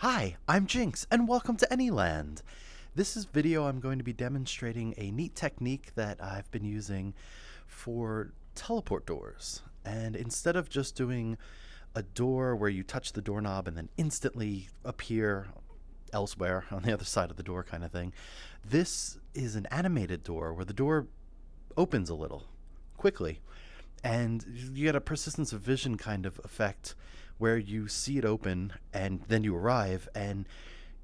Hi, I'm Jinx, and welcome to Anyland. This is video I'm going to be demonstrating a neat technique that I've been using for teleport doors. And instead of just doing a door where you touch the doorknob and then instantly appear elsewhere on the other side of the door kind of thing, this is an animated door where the door opens a little quickly. And you get a persistence of vision kind of effect where you see it open and then you arrive, and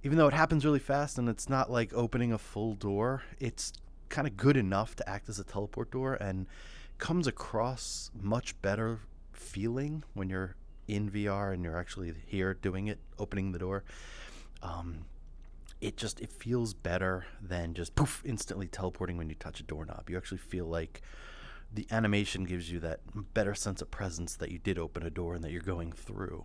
even though it happens really fast and it's not like opening a full door, it's kind of good enough to act as a teleport door and comes across much better feeling when you're in VR and you're actually here doing it, opening the door. It feels better than just poof instantly teleporting when you touch a doorknob. You actually feel like the animation gives you that better sense of presence that you did open a door and that you're going through.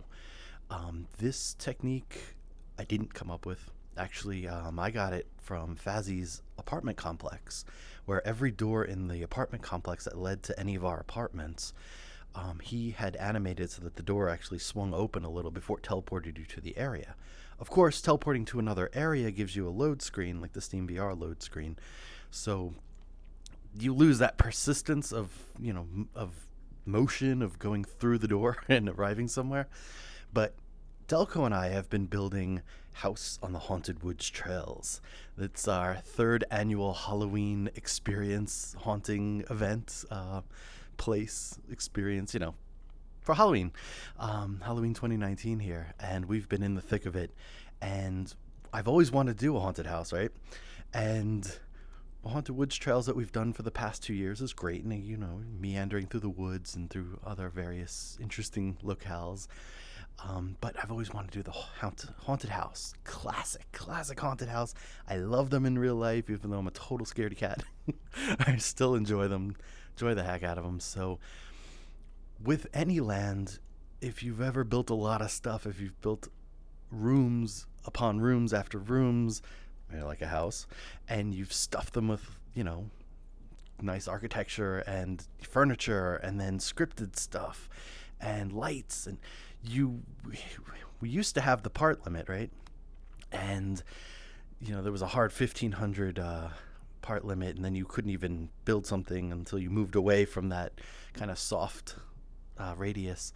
This technique I didn't come up with. Actually, I got it from Fazzy's apartment complex, where every door in the apartment complex that led to any of our apartments, he had animated so that the door actually swung open a little before it teleported you to the area. Of course, teleporting to another area gives you a load screen, like the Steam VR load screen. So you lose that persistence of motion of going through the door and arriving somewhere. But Delco and I have been building House on the Haunted Woods Trails. It's our third annual Halloween experience, haunting event, place experience, for Halloween. Halloween 2019 here, and we've been in the thick of it. And I've always wanted to do a haunted house, right? And Haunted Woods Trails that we've done for the past 2 years is great, and meandering through the woods and through other various interesting locales. But I've always wanted to do the haunted house, classic haunted house. I love them in real life, even though I'm a total scaredy cat. I still enjoy them, enjoy the heck out of them. So with Anyland, if you've ever built a lot of stuff, if you've built rooms upon rooms after rooms, like a house, and you've stuffed them with, nice architecture and furniture and then scripted stuff and lights, and we used to have the part limit, right? And there was a hard 1,500 part limit, and then you couldn't even build something until you moved away from that kind of soft radius.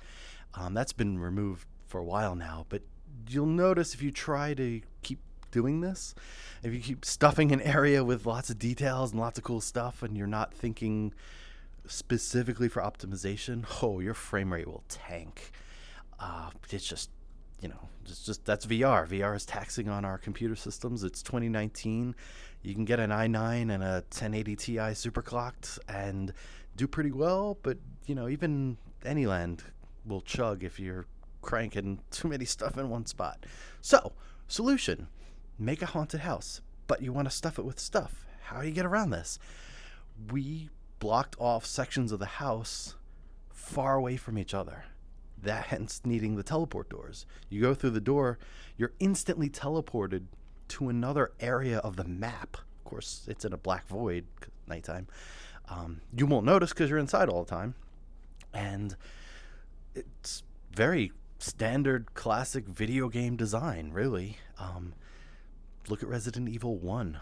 That's been removed for a while now, but you'll notice if you try to keep doing this, if you keep stuffing an area with lots of details and lots of cool stuff and you're not thinking specifically for optimization, your frame rate will tank. It's just that's VR. VR is taxing on our computer systems. It's 2019. You can get an i9 and a 1080 Ti superclocked and do pretty well, but even Anyland will chug if you're cranking too many stuff in one spot. So, solution: make a haunted house, but you want to stuff it with stuff. How do you get around this? We blocked off sections of the house far away from each other. That hence needing the teleport doors. You go through the door, you're instantly teleported to another area of the map. Of course, it's in a black void, nighttime. You won't notice because you're inside all the time. And it's very standard, classic video game design, really. Look at Resident Evil 1.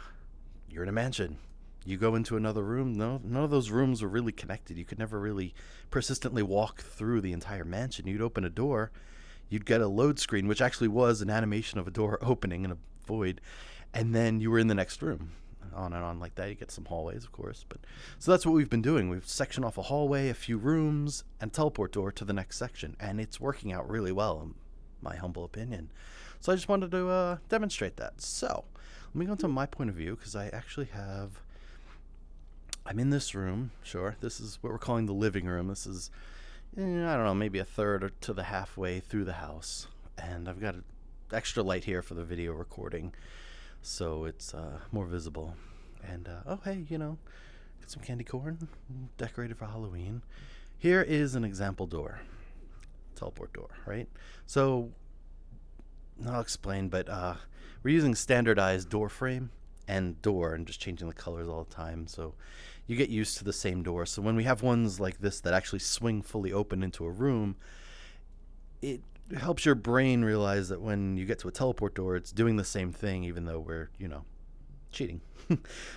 You're in a mansion. You go into another room. None of those rooms were really connected. You could never really persistently walk through the entire mansion. You'd open a door. You'd get a load screen, which actually was an animation of a door opening in a void. And then you were in the next room. On and on like that. You get some hallways, of course. So that's what we've been doing. We've sectioned off a hallway, a few rooms, and teleport door to the next section. And it's working out really well, in my humble opinion. So I just wanted to demonstrate that. So let me go into my point of view, because I'm in this room. Sure, this is what we're calling the living room. This is, I don't know, maybe a third or to the halfway through the house. And I've got an extra light here for the video recording, so it's more visible. And, hey, get some candy corn, decorated for Halloween. Here is an example door. Teleport door, right? So I'll explain, but we're using standardized door frame and door and just changing the colors all the time, so you get used to the same door. So when we have ones like this that actually swing fully open into a room, it helps your brain realize that when you get to a teleport door, it's doing the same thing, even though we're, cheating.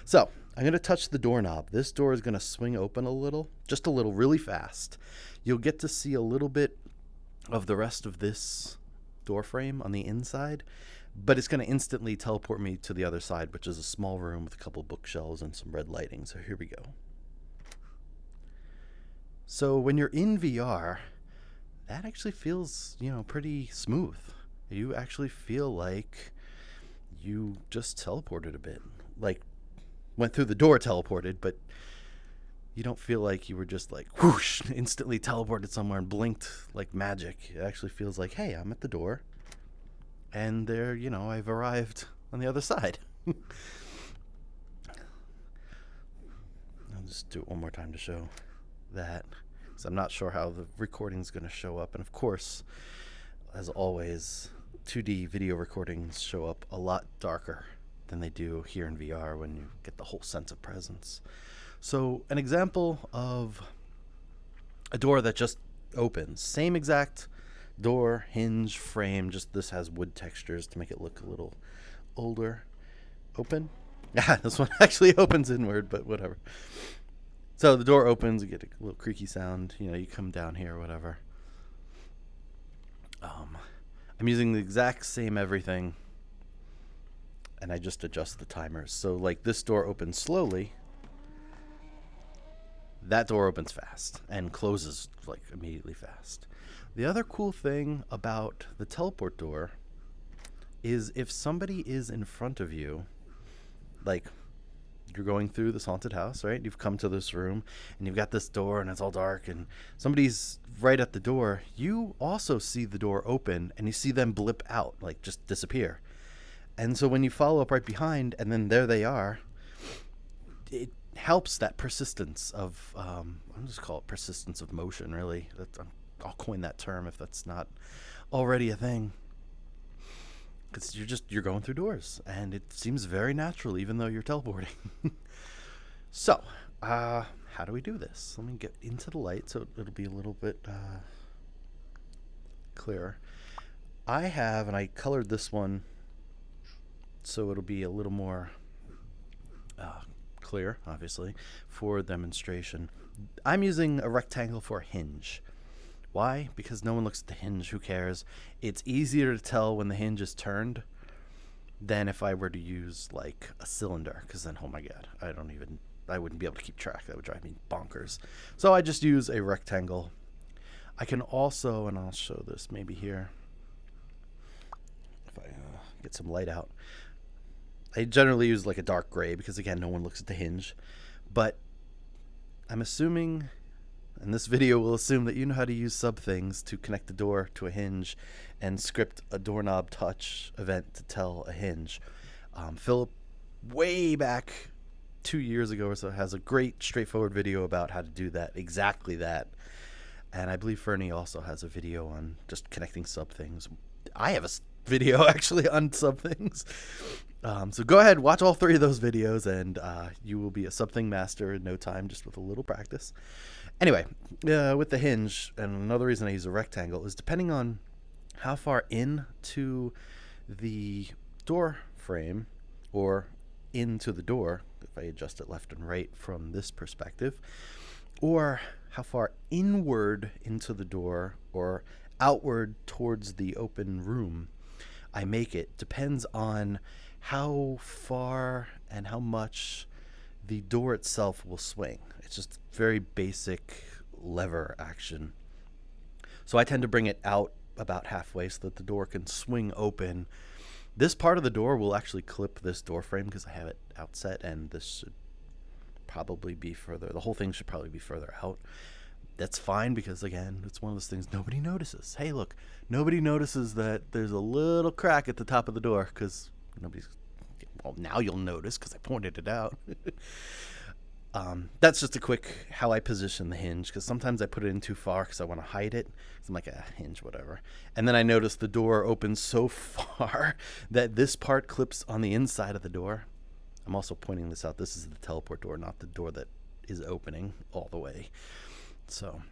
So I'm going to touch the doorknob. This door is going to swing open a little, just a little, really fast. You'll get to see a little bit of the rest of this door frame on the inside, but it's going to instantly teleport me to the other side, which is a small room with a couple bookshelves and some red lighting. So here we go. So when you're in VR, that actually feels, pretty smooth. You actually feel like you just teleported a bit. Like, went through the door, teleported, but you don't feel like you were just like, whoosh, instantly teleported somewhere and blinked like magic. It actually feels like, hey, I'm at the door, and there, I've arrived on the other side. I'll just do it one more time to show that. So I'm not sure how the recording's going to show up. And of course, as always, 2D video recordings show up a lot darker than they do here in VR when you get the whole sense of presence. So an example of a door that just opens, same exact door, hinge, frame, just this has wood textures to make it look a little older. Open? Yeah, this one actually opens inward, but whatever. So the door opens, you get a little creaky sound, you come down here or whatever. I'm using the exact same everything, and I just adjust the timers. So like this door opens slowly, that door opens fast and closes like immediately fast. The other cool thing about the teleport door is if somebody is in front of you, like you're going through this haunted house, right? You've come to this room and you've got this door and it's all dark and somebody's right at the door. You also see the door open and you see them blip out, like just disappear. And so when you follow up right behind and then there they are, it helps that persistence of, I'll just call it persistence of motion, really. I'll coin that term if that's not already a thing. Because you're going through doors, and it seems very natural, even though you're teleporting. So, how do we do this? Let me get into the light so it'll be a little bit clearer. I have, and I colored this one so it'll be a little more clear, obviously, for demonstration. I'm using a rectangle for a hinge. Why? Because no one looks at the hinge. Who cares? It's easier to tell when the hinge is turned than if I were to use like a cylinder, because then, oh my god, I wouldn't be able to keep track. That would drive me bonkers. So I just use a rectangle. I can also, and I'll show this maybe here, if I get some light out. I generally use like a dark gray because, again, no one looks at the hinge. But I'm assuming, and this video will assume, that you know how to use sub things to connect the door to a hinge and script a doorknob touch event to tell a hinge. Philip, way back 2 years ago or so, has a great straightforward video about how to do that, exactly that. And I believe Fernie also has a video on just connecting sub things. I have a video actually on sub things. So go ahead, watch all three of those videos, and you will be a sub thing master in no time, just with a little practice. Anyway, with the hinge, and another reason I use a rectangle is depending on how far into the door frame or into the door, if I adjust it left and right from this perspective, or how far inward into the door or outward towards the open room I make it, depends on how far and how much the door itself will swing. It's just very basic lever action. So I tend to bring it out about halfway so that the door can swing open. This part of the door will actually clip this door frame because I have it outset, and this should probably be further. The whole thing should probably be further out. That's fine because, again, it's one of those things nobody notices. Hey, look, nobody notices that there's a little crack at the top of the door because nobody's... Well, now you'll notice because I pointed it out. That's just a quick how I position the hinge, because sometimes I put it in too far because I want to hide it. So I'm like, hinge, whatever. And then I notice the door opens so far that this part clips on the inside of the door. I'm also pointing this out. This is the teleport door, not the door that is opening all the way. So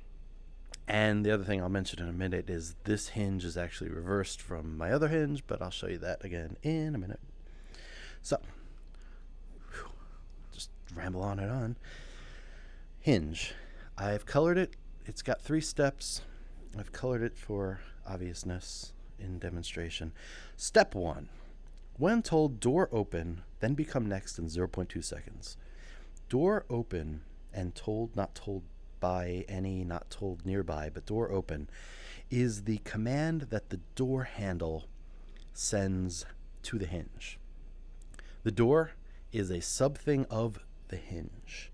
And the other thing I'll mention in a minute is this hinge is actually reversed from my other hinge, but I'll show you that again in a minute. So, just ramble on and on. Hinge. I've colored it. It's got 3 steps. I've colored it for obviousness in demonstration. Step 1. When told door open, then become next in 0.2 seconds. Door open and told, not told by any, not told nearby, but door open is the command that the door handle sends to the hinge. The door is a sub-thing of the hinge.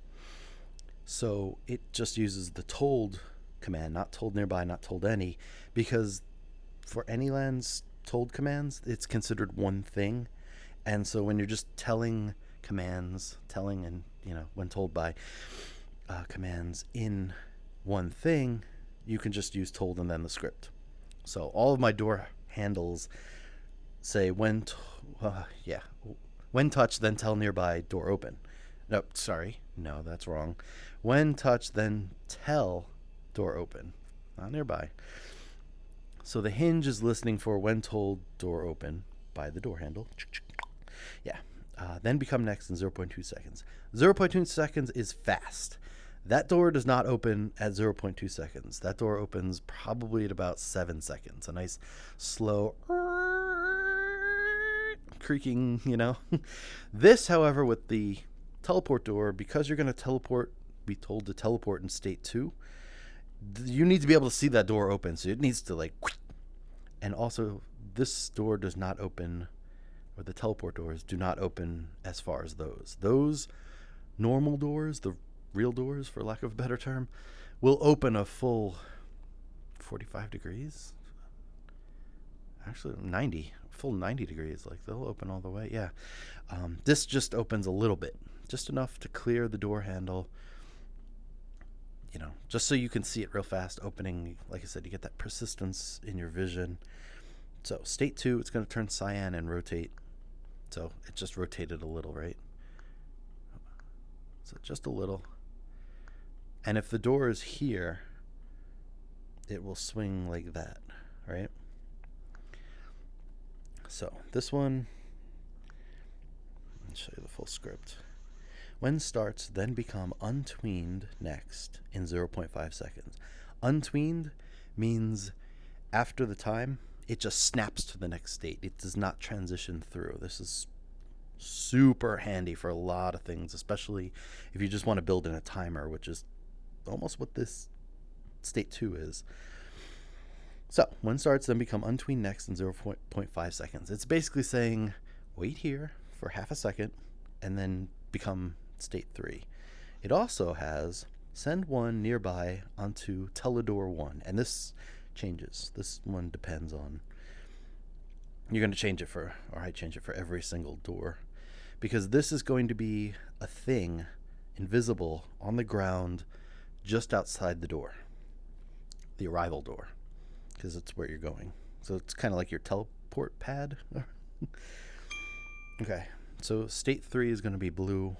So it just uses the told command, not told nearby, not told any, because for Anyland's told commands, it's considered one thing. And so when you're just telling commands, telling and, when told by commands in one thing, you can just use told and then the script. So all of my door handles say when touch, then tell nearby, door open. No, that's wrong. When touch, then tell, door open, not nearby. So the hinge is listening for when told, door open by the door handle. Yeah. Then become next in 0.2 seconds. 0.2 seconds is fast. That door does not open at 0.2 seconds. That door opens probably at about 7 seconds. A nice slow creaking, This, however, with the teleport door, because you're going to be told to teleport in state 2, you need to be able to see that door open. So it needs to and also this door does not open, or the teleport doors do not open as far as those. Those normal doors, the real doors, for lack of a better term, will open a full 45 degrees. Actually, full 90 degrees. They'll open all the way. Yeah. This just opens a little bit, just enough to clear the door handle, just so you can see it real fast opening. Like I said, you get that persistence in your vision. So state 2, it's going to turn cyan and rotate. So it just rotated a little, right? So just a little. And if the door is here, it will swing like that, right? So this one, I'll show you the full script. When starts, then become untweened next in 0.5 seconds. Untweened means after the time, it just snaps to the next state. It does not transition through. This is super handy for a lot of things, especially if you just want to build in a timer, which is almost what this state 2 is. So when starts, then become untweened next in 0.5 seconds. It's basically saying wait here for half a second and then become state 3. It also has send one nearby onto teledor 1, and this changes. This one depends on, you're going to change it for, or I change it for every single door, because this is going to be a thing invisible on the ground just outside the door, the arrival door, because it's where you're going. So it's kind of like your teleport pad. Okay, so state 3 is going to be blue.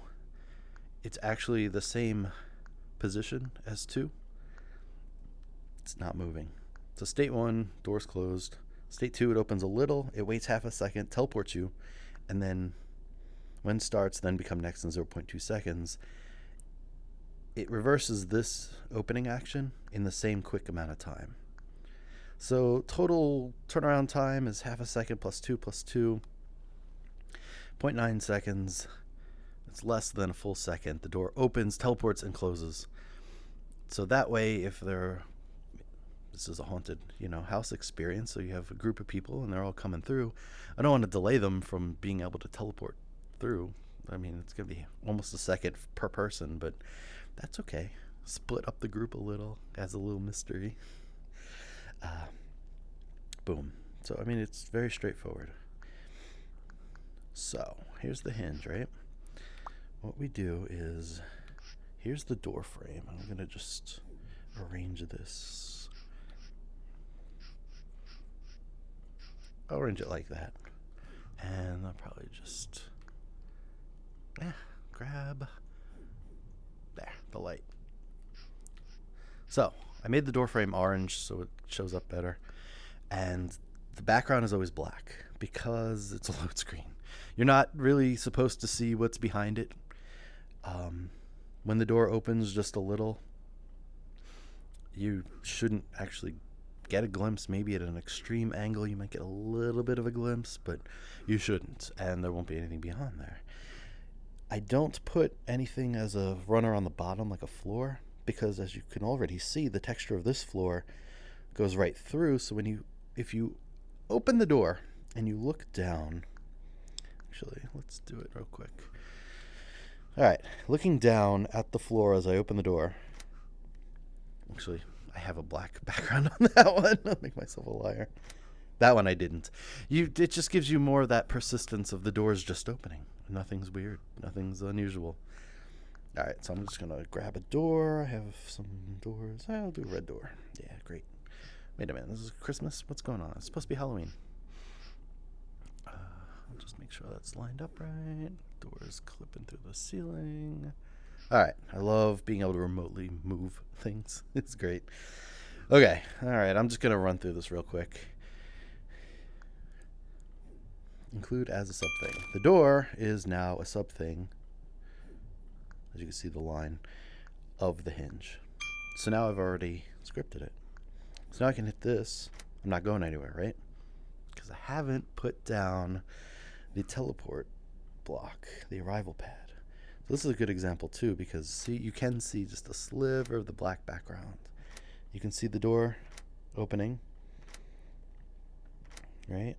It's actually the same position as 2. It's not moving. So state 1, door's closed. State 2, it opens a little, it waits half a second, teleports you, and then when starts, then become next in 0.2 seconds. It reverses this opening action in the same quick amount of time. So total turnaround time is half a second plus 2 plus 2, 0.9 seconds. It's less than a full second. The door opens, teleports, and closes. So that way, if this is a haunted, house experience, so you have a group of people and they're all coming through, I don't want to delay them from being able to teleport through. I mean, it's going to be almost a second per person, but that's okay. Split up the group a little, adds a little mystery. Boom. So, I mean, it's very straightforward. So, here's the hinge, right? What we do is, here's the door frame. I'm going to just arrange this. I'll arrange it like that. And I'll probably just grab there, the light. So I made the door frame orange so it shows up better. And the background is always black because it's a load screen. You're not really supposed to see what's behind it. When the door opens just a little, you shouldn't actually get a glimpse. Maybe at an extreme angle you might get a little bit of a glimpse, but you shouldn't, and there won't be anything beyond there. I don't put anything as a runner on the bottom like a floor, because as you can already see, the texture of this floor goes right through. So if you open the door and you look down, actually let's do it real quick. All right, looking down at the floor as I open the door, actually I have a black background on that one. I'll make myself a liar. That one I didn't. It just gives you more of that persistence of the doors just opening. Nothing's weird. Nothing's unusual. All right, so I'm just going to grab a door. I have some doors. I'll do a red door. Yeah, great. Wait a minute. This is Christmas? What's going on? It's supposed to be Halloween. I'll just make sure that's lined up right. Doors clipping through the ceiling. All right. I love being able to remotely move things. It's great. Okay. All right. I'm just going to run through this real quick. Include as a sub thing. The door is now a sub thing. As you can see, the line of the hinge. So now I've already scripted it. So now I can hit this. I'm not going anywhere, right? Because I haven't put down the teleport block, the arrival pad. So this is a good example too, because see, you can see just a sliver of the black background. You can see the door opening, right?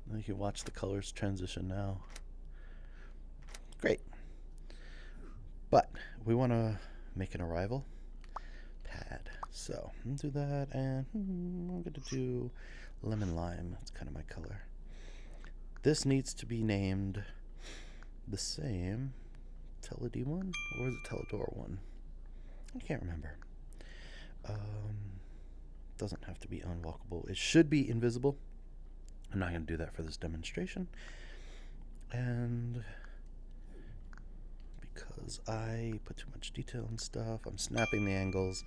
And you can watch the colors transition now. Great. But we want to make an arrival pad. So I'm going to do that, and I'm going to do lemon lime. That's kind of my color. This needs to be named the same Teled one, or is it Teledor one? I can't remember. Doesn't have to be unwalkable. It should be invisible. I'm not going to do that for this demonstration. And because I put too much detail and stuff, I'm snapping the angles.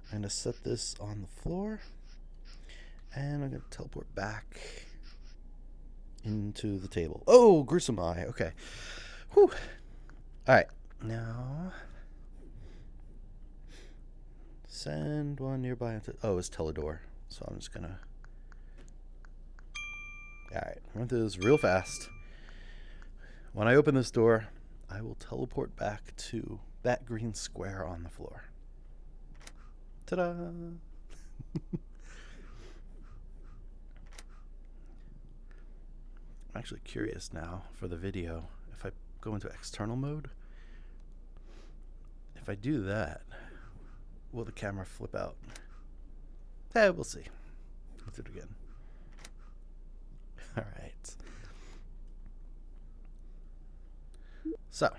I'm going to set this on the floor, and I'm going to teleport back into the table. Oh, gruesome eye. Okay. Whew. All right. Now, send one nearby into... Oh, it's Teledor. So I'm just going to... All right. Run through this real fast. When I open this door, I will teleport back to that green square on the floor. Ta-da! I'm actually curious now for the video. If I go into external mode, if I do that, will the camera flip out? We'll see. Let's do it again. All right. So,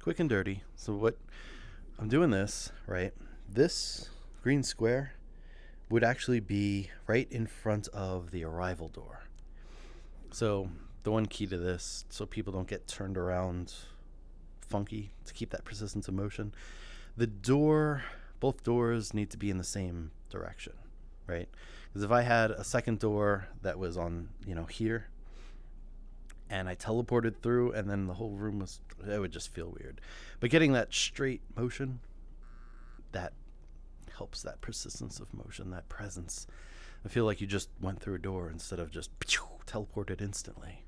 quick and dirty. So what I'm doing this, right? This green square would actually be right in front of the arrival door. So the one key to this, so people don't get turned around funky, to keep that persistence of motion, the door, both doors need to be in the same direction, right? Because if I had a second door that was on, here, and I teleported through, and then the whole room was, it would just feel weird. But getting that straight motion, that helps that persistence of motion, that presence. I feel like you just went through a door instead of just teleported instantly.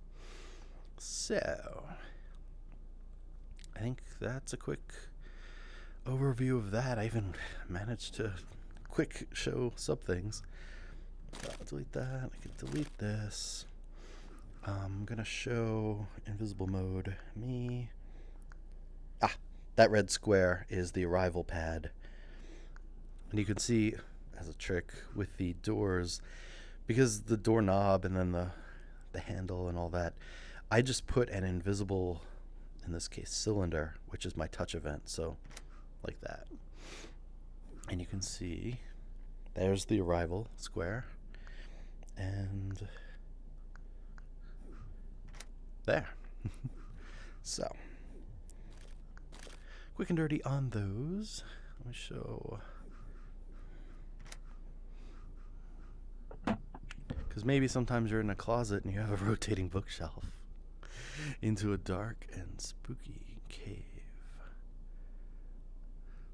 So, I think that's a quick overview of that. I even managed to quick show sub things. I'll delete that. I can delete this. I'm going to show invisible mode. That red square is the arrival pad. And you can see, as a trick with the doors, because the doorknob and then the handle and all that, I just put an invisible, in this case, cylinder, which is my touch event. So, like that. And you can see, there's the arrival square. And there. So, quick and dirty on those. Let me show. Because maybe sometimes you're in a closet and you have a rotating bookshelf into a dark and spooky cave.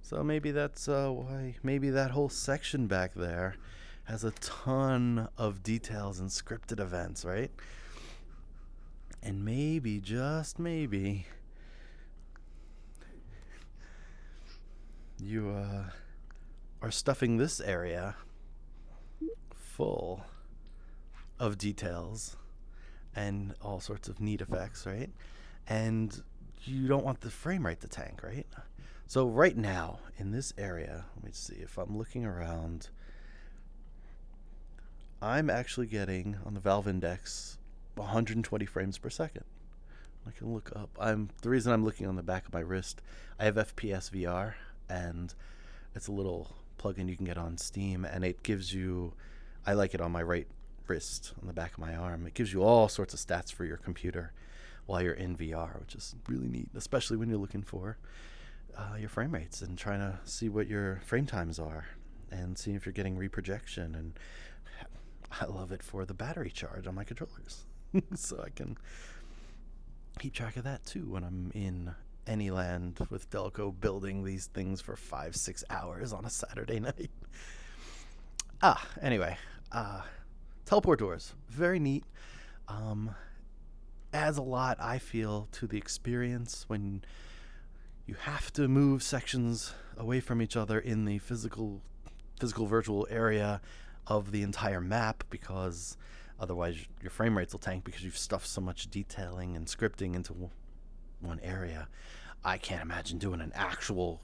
So maybe that's why, maybe that whole section back there has a ton of details and scripted events, right? And maybe, just maybe, you are stuffing this area full of details and all sorts of neat effects, right? And you don't want the frame rate to tank, right? So right now in this area, let me see if I'm looking around, I'm actually getting on the Valve Index 120 frames per second. I can look up. The reason I'm looking on the back of my wrist, I have FPS VR, and it's a little plugin you can get on Steam, and it gives you, I like it on my right wrist, on the back of my arm. It gives you all sorts of stats for your computer while you're in VR, which is really neat, especially when you're looking for your frame rates and trying to see what your frame times are and see if you're getting reprojection. And I love it for the battery charge on my controllers. So I can keep track of that too when I'm in Anyland with Delco building these things for 5-6 hours on a Saturday night. Anyway, teleport doors, very neat. Adds a lot, I feel, to the experience when you have to move sections away from each other in the physical virtual area of the entire map, because otherwise your frame rates will tank because you've stuffed so much detailing and scripting into one area. I can't imagine doing an actual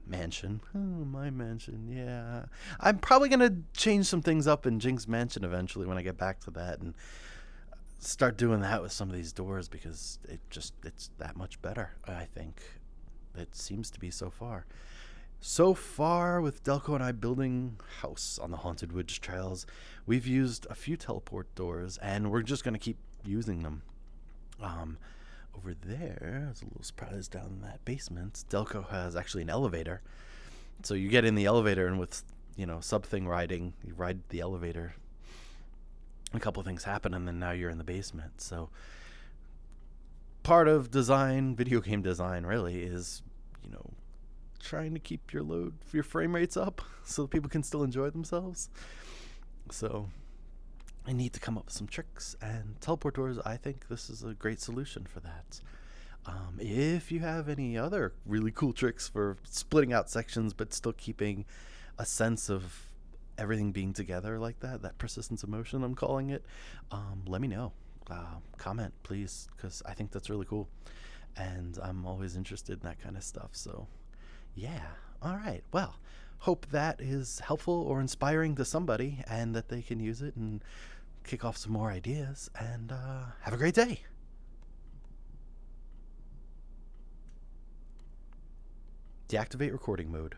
mansion. Oh, my mansion, yeah. I'm probably going to change some things up in Jinx Mansion eventually when I get back to that and start doing that with some of these doors, because it's that much better, I think. It seems to be so far. So far, with Delco and I building house on the Haunted Woods Trails, we've used a few teleport doors, and we're just going to keep using them. Over there's a little surprise down in that basement. Delco has actually an elevator. So you get in the elevator, and with, sub-thing riding, you ride the elevator. A couple of things happen, and then now you're in the basement. So part of design, video game design, really, is, trying to keep your frame rates up so that people can still enjoy themselves. So I need to come up with some tricks, and teleport doors, I think this is a great solution for that. If you have any other really cool tricks for splitting out sections but still keeping a sense of everything being together like that persistence of motion, I'm calling it, let me know. Comment, please, because I think that's really cool, and I'm always interested in that kind of stuff. So yeah, all right, well, hope that is helpful or inspiring to somebody, and that they can use it and kick off some more ideas, and have a great day. Deactivate recording mode.